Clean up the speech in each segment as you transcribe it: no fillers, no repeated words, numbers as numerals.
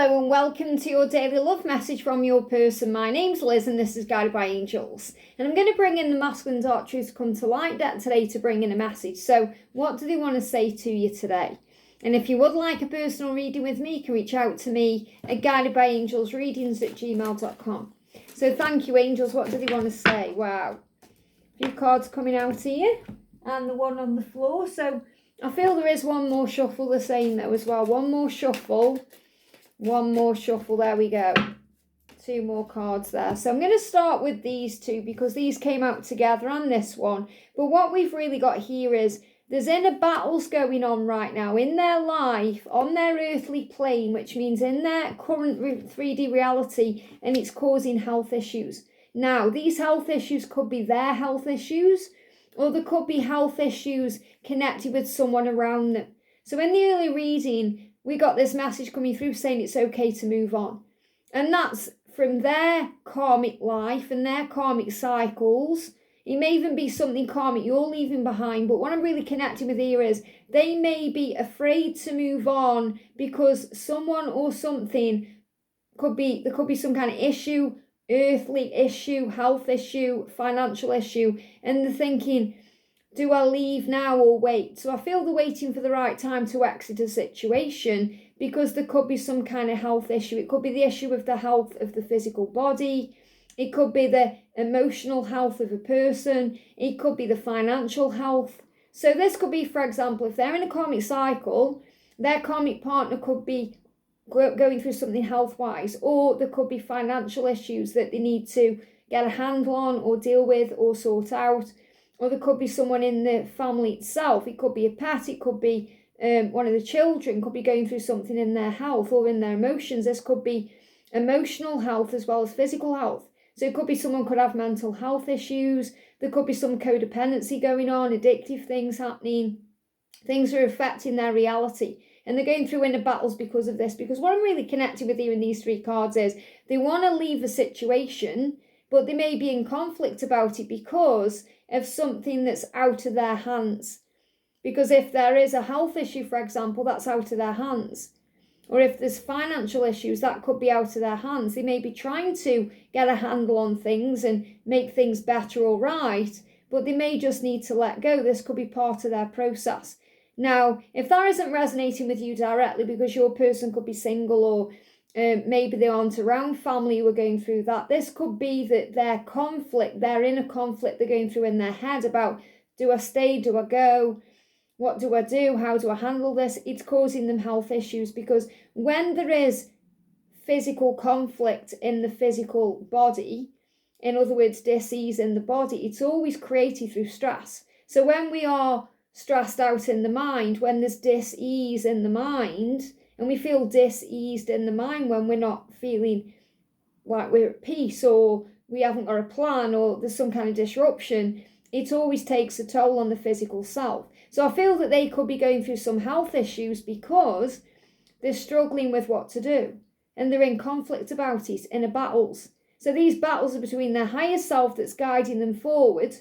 Hello and welcome to your daily love message from your person. My name's Liz and this is Guided by Angels. And I'm going to bring in the masculine dark truth come to light deck today to bring in a message. So what do they want to say to you today? And if you would like a personal reading with me, you can reach out to me at guidedbyangelsreadings@gmail.com. So thank you, angels. What do they want to say? Wow. A few cards coming out here and the one on the floor. So I feel there is one more shuffle the same though as well. One more shuffle. There we go. Two more cards there. So I'm going to start with these two because these came out together on this one. But what we've really got here is there's inner battles going on right now in their life, on their earthly plane, which means in their current 3D reality, and it's causing health issues. Now, these health issues could be their health issues, or there could be health issues connected with someone around them. So in the early reading, we got this message coming through saying it's okay to move on. And that's from their karmic life and their karmic cycles. It may even be something karmic you're leaving behind. But what I'm really connecting with here is they may be afraid to move on because someone or something there could be some kind of issue, earthly issue, health issue, financial issue. And they're thinking, do I leave now or wait? So I feel they're waiting for the right time to exit a situation because there could be some kind of health issue. It could be the issue of the health of the physical body. It could be the emotional health of a person. It could be the financial health. So this could be, for example, if they're in a karmic cycle, their karmic partner could be going through something health-wise, or there could be financial issues that they need to get a handle on or deal with or sort out. Or there could be someone in the family itself. It could be a pet. It could be one of the children could be going through something in their health or in their emotions. This could be emotional health as well as physical health. So it could be someone could have mental health issues. There could be some codependency going on, addictive things happening. Things are affecting their reality. And they're going through inner battles because of this. Because what I'm really connecting with here in these three cards is they want to leave a situation, but they may be in conflict about it because of something that's out of their hands. Because if there is a health issue, for example, that's out of their hands. Or if there's financial issues, that could be out of their hands. They may be trying to get a handle on things and make things better or right, but they may just need to let go. This could be part of their process. Now, if that isn't resonating with you directly because your person could be single or maybe they aren't around family who are going through that. This could be that their inner conflict they're going through in their head about, do I stay, do I go, what do I do, how do I handle this? It's causing them health issues because when there is physical conflict in the physical body, in other words, dis-ease in the body, it's always created through stress. So when we are stressed out in the mind, when there's dis-ease in the mind, and we feel dis-eased in the mind when we're not feeling like we're at peace or we haven't got a plan or there's some kind of disruption, it always takes a toll on the physical self. So I feel that they could be going through some health issues because they're struggling with what to do and they're in conflict about it, inner battles. So these battles are between their higher self that's guiding them forward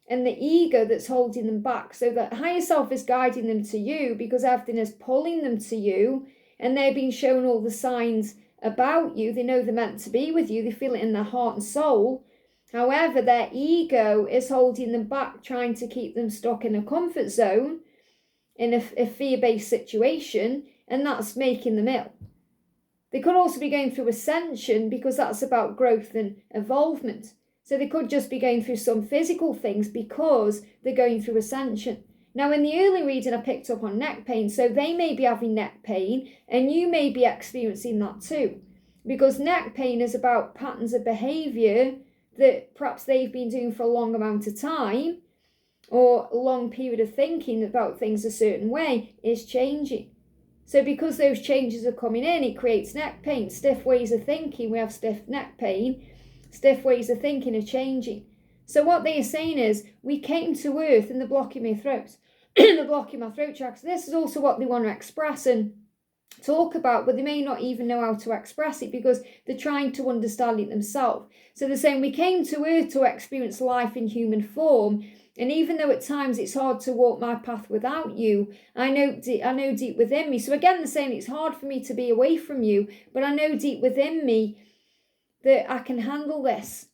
and the ego that's holding them back. So that higher self is guiding them to you because everything is pulling them to you and they're being shown all the signs about you. They know they're meant to be with you. They feel it in their heart and soul. However, their ego is holding them back, trying to keep them stuck in a comfort zone, in a fear-based situation, and that's making them ill. They could also be going through ascension because that's about growth and evolvement. So they could just be going through some physical things because they're going through ascension. Now, in the early reading, I picked up on neck pain. So they may be having neck pain and you may be experiencing that too. Because neck pain is about patterns of behaviour that perhaps they've been doing for a long amount of time or a long period of thinking about things a certain way is changing. So because those changes are coming in, it creates neck pain. Stiff ways of thinking, we have stiff neck pain. Stiff ways of thinking are changing. So what they are saying is, we came to earth and they're blocking my throat. They're blocking my throat chakra. So this is also what they want to express and talk about, but they may not even know how to express it because they're trying to understand it themselves. So they're saying, we came to earth to experience life in human form, And even though at times it's hard to walk my path without you, I know deep within me. So again, they're saying it's hard for me to be away from you, but I know deep within me that I can handle this.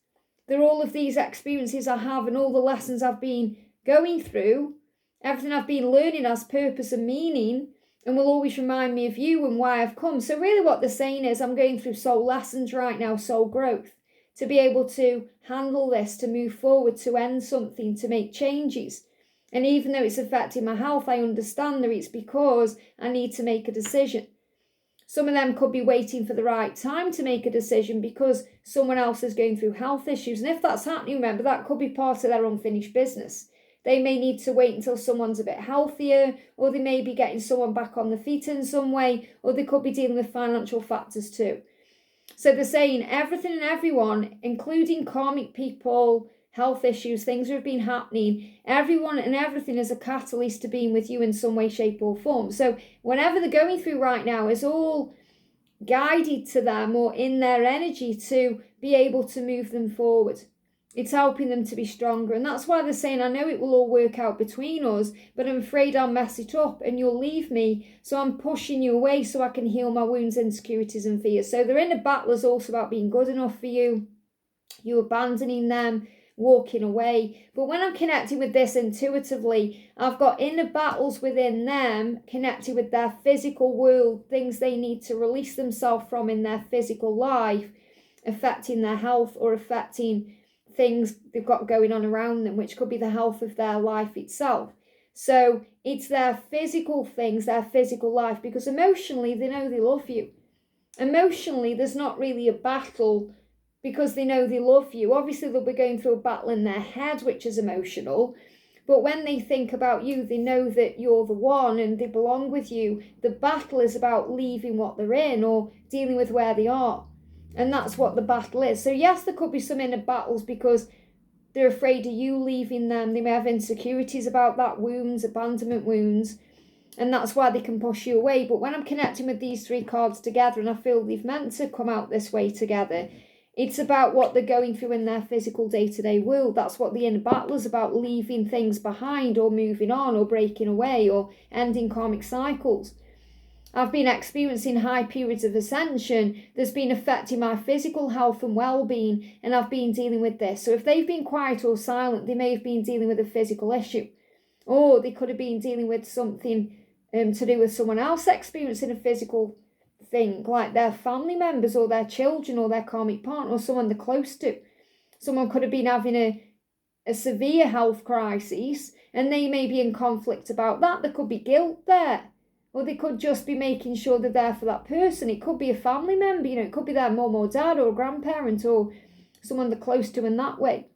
There are all of these experiences I have and all the lessons I've been going through, everything I've been learning has purpose and meaning, and will always remind me of you and why I've come. So really what they're saying is I'm going through soul lessons right now, soul growth, to be able to handle this, to move forward, to end something, to make changes. And even though it's affecting my health, I understand that it's because I need to make a decision. Some of them could be waiting for the right time to make a decision because someone else is going through health issues. And if that's happening, remember, that could be part of their unfinished business. They may need to wait until someone's a bit healthier, or they may be getting someone back on the feet in some way, or they could be dealing with financial factors too. So they're saying everything and everyone, including karmic people, health issues, things that have been happening, everyone and everything is a catalyst to being with you in some way, shape or form. So whenever they're going through right now is all guided to them or in their energy to be able to move them forward. It's helping them to be stronger. And that's why they're saying, I know it will all work out between us, but I'm afraid I'll mess it up and you'll leave me. So I'm pushing you away so I can heal my wounds, insecurities and fears. So their inner battle is also about being good enough for you, you abandoning them, walking away. But when I'm connecting with this intuitively, I've got inner battles within them connected with their physical world, things they need to release themselves from in their physical life, affecting their health or affecting things they've got going on around them, which could be the health of their life itself. So it's their physical things, their physical life, because emotionally they know they love you. Emotionally, there's not really a battle because they know they love you. Obviously, they'll be going through a battle in their head, which is emotional. But when they think about you, they know that you're the one and they belong with you. The battle is about leaving what they're in or dealing with where they are. And that's what the battle is. So yes, there could be some inner battles because they're afraid of you leaving them. They may have insecurities about that, wounds, abandonment wounds. And that's why they can push you away. But when I'm connecting with these three cards together and I feel they've meant to come out this way together, it's about what they're going through in their physical day-to-day world. That's what the inner battle is about, leaving things behind or moving on or breaking away or ending karmic cycles. I've been experiencing high periods of ascension that's been affecting my physical health and well-being, and I've been dealing with this. So if they've been quiet or silent, they may have been dealing with a physical issue, or they could have been dealing with something to do with someone else experiencing a physical thing, like their family members or their children or their karmic partner or someone they're close to. Someone could have been having a severe health crisis and they may be in conflict about that. There could be guilt there. Or they could just be making sure they're there for that person. It could be a family member, it could be their mum or dad or a grandparent or someone they're close to in that way.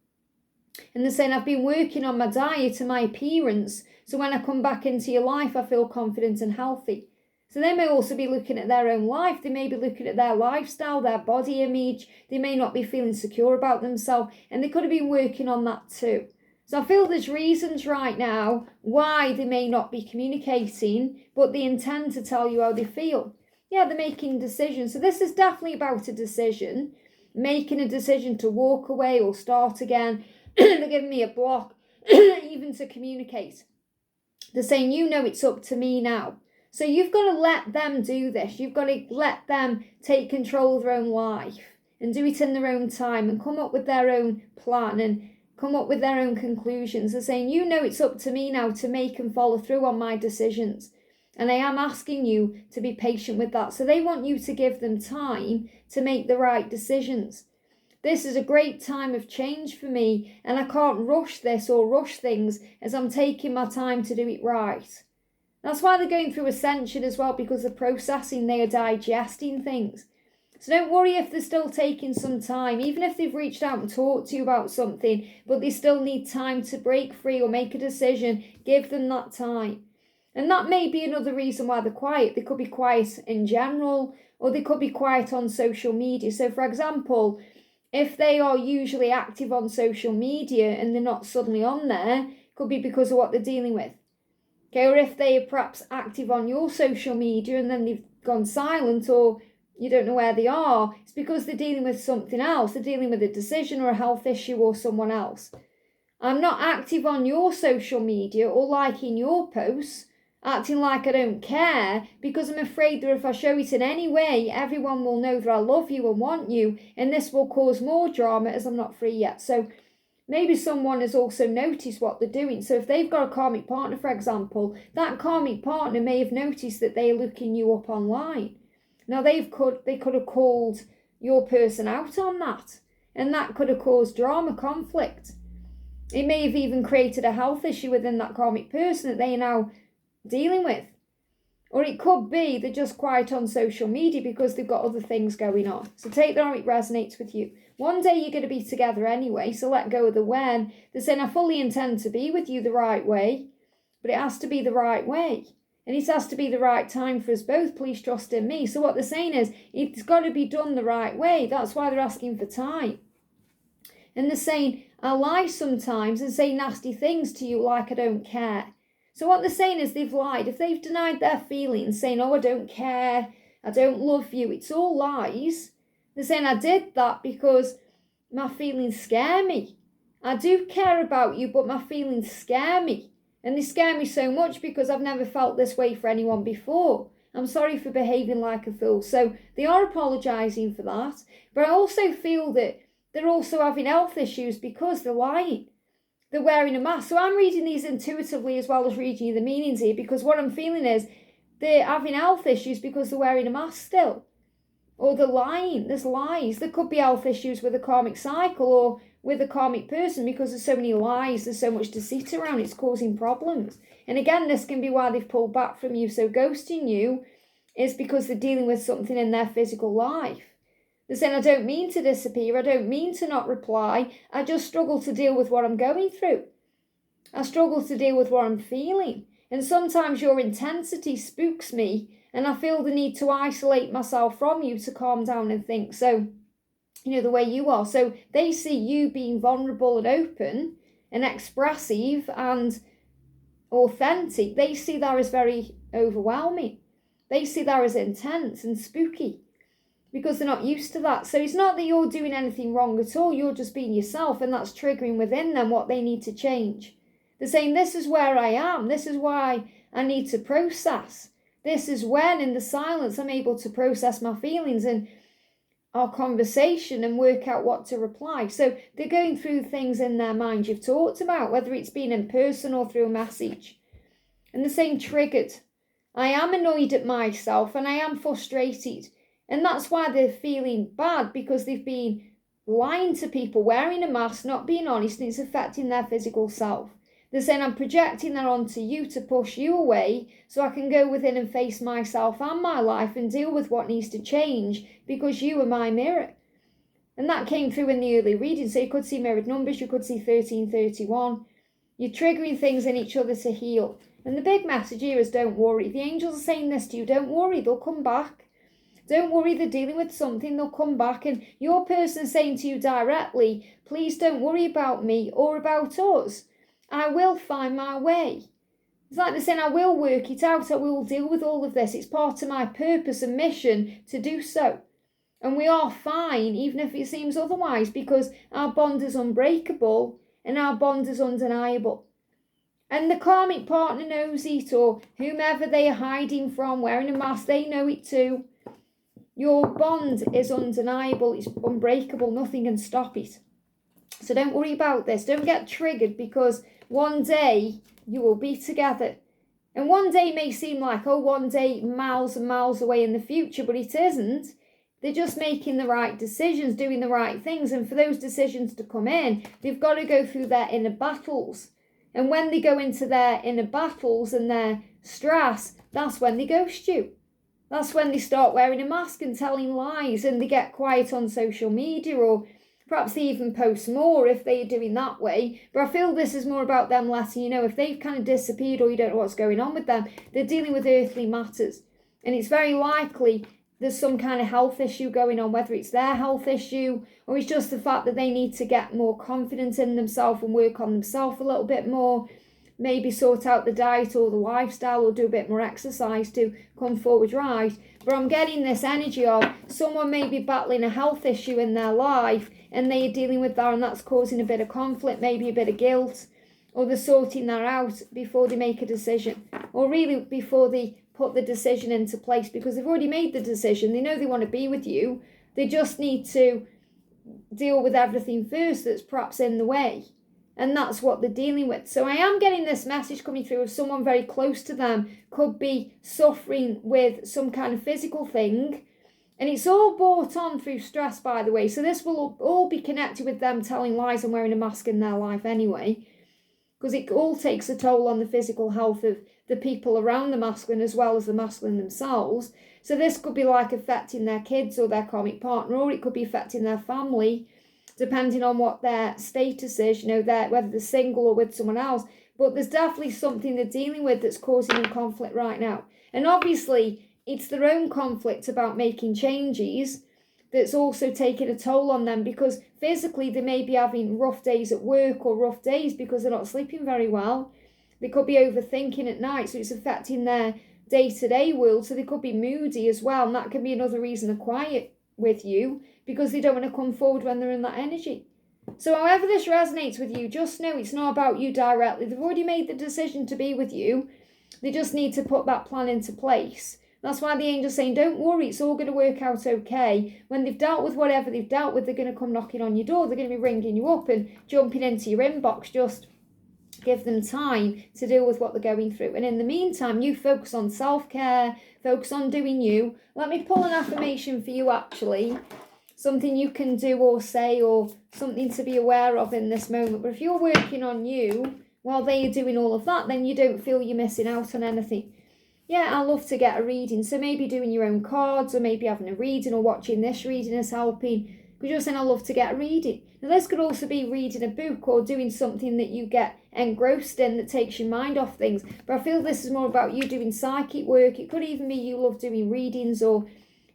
And they're saying, I've been working on my diet and my appearance, so when I come back into your life, I feel confident and healthy. So they may also be looking at their own life. They may be looking at their lifestyle, their body image. They may not be feeling secure about themselves, and they could have been working on that too. So I feel there's reasons right now why they may not be communicating, but they intend to tell you how they feel. Yeah, they're making decisions. So this is definitely about a decision, making a decision to walk away or start again. They're giving me a block, even to communicate. They're saying, it's up to me now. So you've got to let them do this. You've got to let them take control of their own life and do it in their own time and come up with their own plan and come up with their own conclusions. They're saying, it's up to me now to make and follow through on my decisions. And I am asking you to be patient with that. So they want you to give them time to make the right decisions. This is a great time of change for me, and I can't rush this or rush things as I'm taking my time to do it right. That's why they're going through ascension as well, because they're processing, they are digesting things. So don't worry if they're still taking some time, even if they've reached out and talked to you about something, but they still need time to break free or make a decision. Give them that time. And that may be another reason why they're quiet. They could be quiet in general, or they could be quiet on social media. So for example, if they are usually active on social media and they're not suddenly on there, it could be because of what they're dealing with. Okay, or if they are perhaps active on your social media and then they've gone silent or you don't know where they are, it's because they're dealing with something else. They're dealing with a decision or a health issue or someone else. I'm not active on your social media or liking your posts, acting like I don't care, because I'm afraid that if I show it in any way, everyone will know that I love you and want you, and this will cause more drama as I'm not free yet. So maybe someone has also noticed what they're doing. So if they've got a karmic partner, for example, that karmic partner may have noticed that they're looking you up online. Now they could have called your person out on that, and that could have caused drama, conflict. It may have even created a health issue within that karmic person that they are now dealing with. Or it could be they're just quiet on social media because they've got other things going on. So take that how it resonates with you. One day you're going to be together anyway, so let go of the when. They're saying, I fully intend to be with you the right way, but it has to be the right way. And it has to be the right time for us both. Please trust in me. So what they're saying is, it's got to be done the right way. That's why they're asking for time. And they're saying, I lie sometimes and say nasty things to you like I don't care. So what they're saying is they've lied. If they've denied their feelings, saying, oh, I don't care, I don't love you, it's all lies. They're saying, I did that because my feelings scare me. I do care about you, but my feelings scare me. And they scare me so much because I've never felt this way for anyone before. I'm sorry for behaving like a fool. So they are apologising for that. But I also feel that they're also having health issues because they're lying. They're wearing a mask. So I'm reading these intuitively as well as reading you the meanings here, because what I'm feeling is they're having health issues because they're wearing a mask still. Or they're lying. There's lies. There could be health issues with a karmic cycle or with a karmic person because there's so many lies, there's so much deceit around, it's causing problems. And again, this can be why they've pulled back from you. So ghosting you is because they're dealing with something in their physical life. They're saying, I don't mean to disappear, I don't mean to not reply, I just struggle to deal with what I'm going through. I struggle to deal with what I'm feeling. And sometimes your intensity spooks me, and I feel the need to isolate myself from you to calm down and think. So, the way you are. So they see you being vulnerable and open and expressive and authentic. They see that as very overwhelming. They see that as intense and spooky because they're not used to that. So it's not that you're doing anything wrong at all. You're just being yourself, and that's triggering within them what they need to change. They're saying, this is where I am. This is why I need to process. This is when in the silence I'm able to process my feelings and our conversation and work out what to reply. So they're going through things in their mind you've talked about, whether it's been in person or through a message. And they're saying triggered. I am annoyed at myself and I am frustrated. And that's why they're feeling bad, because they've been lying to people, wearing a mask, not being honest, and it's affecting their physical self. They're saying, I'm projecting that onto you to push you away so I can go within and face myself and my life and deal with what needs to change because you are my mirror. And that came through in the early reading. So you could see mirrored numbers, you could see 1331. You're triggering things in each other to heal. And the big message here is don't worry. The angels are saying this to you, don't worry, they'll come back. Don't worry, they're dealing with something, they'll come back. And your person saying to you directly, please don't worry about me or about us. I will find my way. It's like they're saying, I will work it out. I will deal with all of this. It's part of my purpose and mission to do so. And we are fine, even if it seems otherwise, because our bond is unbreakable and our bond is undeniable. And the karmic partner knows it, or whomever they are hiding from, wearing a mask, they know it too. Your bond is undeniable. It's unbreakable. Nothing can stop it. So don't worry about this. Don't get triggered, because one day you will be together. And one day may seem like, one day miles and miles away in the future, but it isn't. They're just making the right decisions, doing the right things. And for those decisions to come in, they've got to go through their inner battles. And when they go into their inner battles and their stress, that's when they ghost you. That's when they start wearing a mask and telling lies, and they get quiet on social media, or perhaps they even post more if they're doing that way. But I feel this is more about them letting you know if they've kind of disappeared or you don't know what's going on with them, they're dealing with earthly matters. And it's very likely there's some kind of health issue going on, whether it's their health issue or it's just the fact that they need to get more confidence in themselves and work on themselves a little bit more. maybe sort out the diet or the lifestyle or do a bit more exercise to come forward right. But I'm getting this energy of someone may be battling a health issue in their life and they are dealing with that, and that's causing a bit of conflict, maybe a bit of guilt, or they're sorting that out before they make a decision, or really before they put the decision into place, because they've already made the decision. They know they want to be with you. They just need to deal with everything first that's perhaps in the way. And that's what they're dealing with. So I am getting this message coming through of someone very close to them could be suffering with some kind of physical thing. And it's all brought on through stress, by the way. So this will all be connected with them telling lies and wearing a mask in their life anyway. Because it all takes a toll on the physical health of the people around the masculine as well as the masculine themselves. So this could be like affecting their kids or their karmic partner, or it could be affecting their family, depending on what their status is, whether they're single or with someone else. But there's definitely something they're dealing with that's causing them conflict right now. And obviously, it's their own conflict about making changes that's also taking a toll on them, because physically they may be having rough days at work or rough days because they're not sleeping very well. They could be overthinking at night, so it's affecting their day-to-day world. So they could be moody as well, and that can be another reason they're quiet with you, because they don't want to come forward when they're in that energy. So however this resonates with you, just know it's not about you directly. They've already made the decision to be with you. They just need to put that plan into place. That's why the angel's saying, don't worry, it's all going to work out okay. When they've dealt with whatever they've dealt with, they're going to come knocking on your door. They're going to be ringing you up and jumping into your inbox. Just give them time to deal with what they're going through. And in the meantime, you focus on self-care, focus on doing you. Let me pull an affirmation for you, actually. Something you can do or say, or something to be aware of in this moment. But if you're working on you while they are doing all of that, then you don't feel you're missing out on anything. Yeah, I love to get a reading. So maybe doing your own cards, or maybe having a reading, or watching this reading is helping. Because you're saying I love to get a reading. Now this could also be reading a book or doing something that you get engrossed in that takes your mind off things. But I feel this is more about you doing psychic work. It could even be you love doing readings, or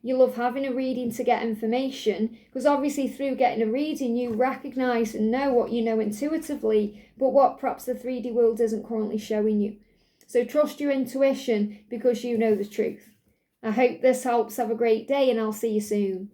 you love having a reading to get information. Because obviously through getting a reading, you recognise and know what you know intuitively, but what perhaps the 3D world isn't currently showing you. So trust your intuition, because you know the truth. I hope this helps. Have a great day, and I'll see you soon.